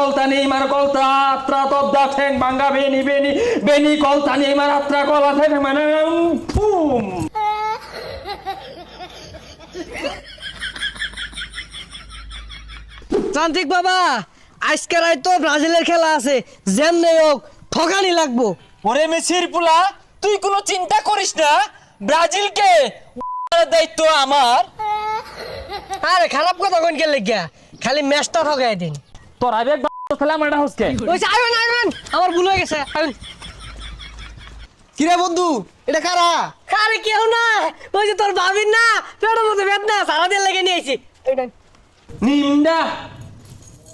কলতা Neymar কলতা আত্রা তবদা ঠ্যাং ভাঙ্গা বেনি বেনি বেনি কলতা Neymar আত্রা কলা ঠ্যাং মানে ফুম। তান্ত্রিক বাবা আজকে রাত তো ব্রাজিলের খেলা আছে, যেমনি হোক ঠকানি লাগবো। ওরে মেসির পুলা, তুই কোনো চিন্তা করিস না, ব্রাজিলকে দায়িত্ব আমার। আরে খারাপ কথা কোন কে লেগিয়া, খালি ম্যাচটা ঠকাই দিন। তোর আবেগ খেলা আমার হচ্ছে ওইছে আইবেন আইবেন, আমার ভুল হয়ে গেছে আইবেন। কিরে বন্ধু, এটা কারা? আরে কেউ না, ওই যে তোর ভাবির না পেটের মধ্যে বেদনা সারা দিন লেগে নিয়ে আইছি। NIMDA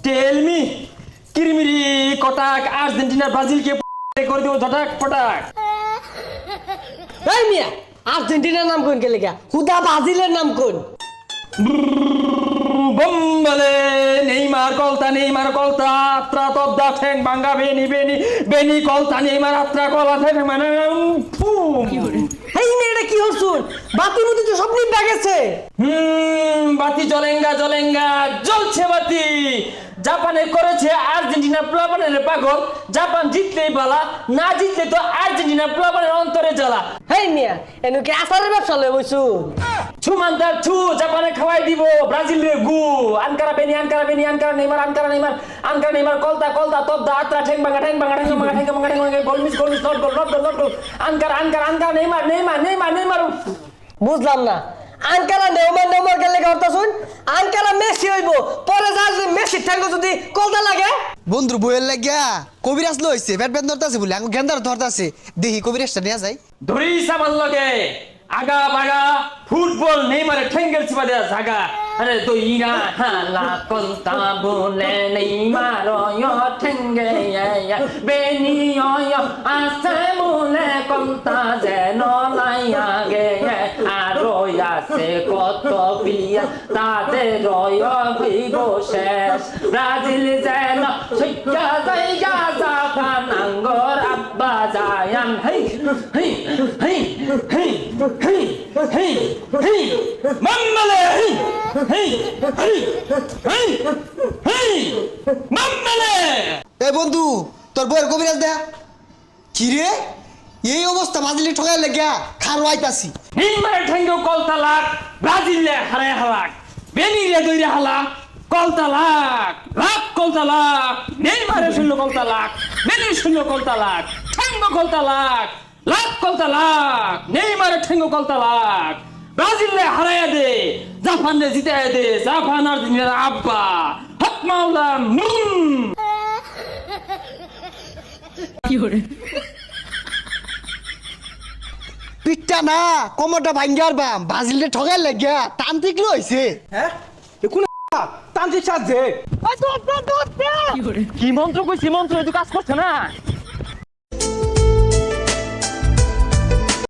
tell me কিরমিরি Kotak Argentina ব্রাজিলকে করে দেবো ঝটাক পটাক। এই মিয়া, আর্জেন্টিনার নাম কোন কে লেগিয়া, হুদা ব্রাজিলের নাম কোন? বম্বলে নেইমার কলতা আত্রা তবদা ঠ্যাং ভাঙ্গা বেনি বেনি বেনি কলতা নেইমার আত্রা কলা ঠ্যাং মানে ফুম। এই মেয়েটা কি হচ্ছুন, বাতি মতি তো সব নিভা গেছে। বাতি জ্বলেঙ্গা জ্বলছে বাতি। জাপানে করেছে আর্জেন্টিনা প্লাবনের পাগল, জাপান জিতলেই বালা, না জিতলে তো আর্জেন্টিনা প্লাবনের অন্তরে জ্বালা। হেই মিয়া, এনু কি আসারের ব্যবসা লয়ে বইছু? ছুমান্তার ছু জাপানে খাওয়াই দিব ব্রাজিলের গু। আনকারা বেনি নেইমার কলতা তবদা আত্রা ঠ্যাং ভাঙ্গা গোলমিস নট গোল আনকারা নেইমার। বুঝলাম না, আঙ্কারা নেউমার কে লেগে হতা শুন, আঙ্কারা মেসি হইব, পরে যা মেসি ঠ্যাঙ্গ যদি কলতা লাগে। বন্ধুর বইয়ের লাগিয়া কবিরাজ লইছে, ব্যাট ব্যাট ধরতাছে বলে আঙ্গু গেন্দার ধরতাছে, দেখি কবিরাজটা নিয়ে যাই। ধরিস আমার লগে আগা বাগা ফুটবল নেইমারে ঠেঙ্গেল চিপা দেয়া জাগা। আরে তো ইরা হালা কলতা বলে নেইমার ঠেঙ্গে বেনি আসে বলে কলতা যেন লাইয়া গে আরো আছে কত পিয়া তাদের হইব শেষ। ব্রাজিল যেন সৈকা জায়গা জাপান আঙ্গর আব্বা জায়ান হেই হেই হেই হেই হেই হেই হেই মাম্মালে হেই হেই হেই হেই মাম্মালে। এই বন্ধু, তোর বইয়ের কবিরাজ দেয়া কি রে? এই অবস্থা ব্রাজিলে ঠকাই লাগিয়া খারো আইতাছি। নেইমারের ঠেঙ্গেও কলতা লাগ, ব্রাজিলে হারায় হালাক, বেনিরে দইরে হালা কলতা লাগ কলতা লাগ। নেইমারের শূন্য কলতা লাগ, বেনির শূন্য কলতা লাগ, ঠেঙ্গ কলতা লাগ কলতা লাগ। নেইমারের ঠেঙ্গ কলতা লাগ, ব্রাজিলে হারাইয়া দে, জাপানে জিতাইয়া দে, জাপান আর্জেন্টিনার আব্বা হক মাওলা। পিঠটা না কোমরটা ভাঙ্গার বাম, ব্রাজিলে ঠকাই লাগিয়া তান্ত্রিক লইছে। হ্যাঁ কোন তান্ত্রিক সাজে কি মন্ত্র কইছি, মন্ত্র এত কাজ করছে না।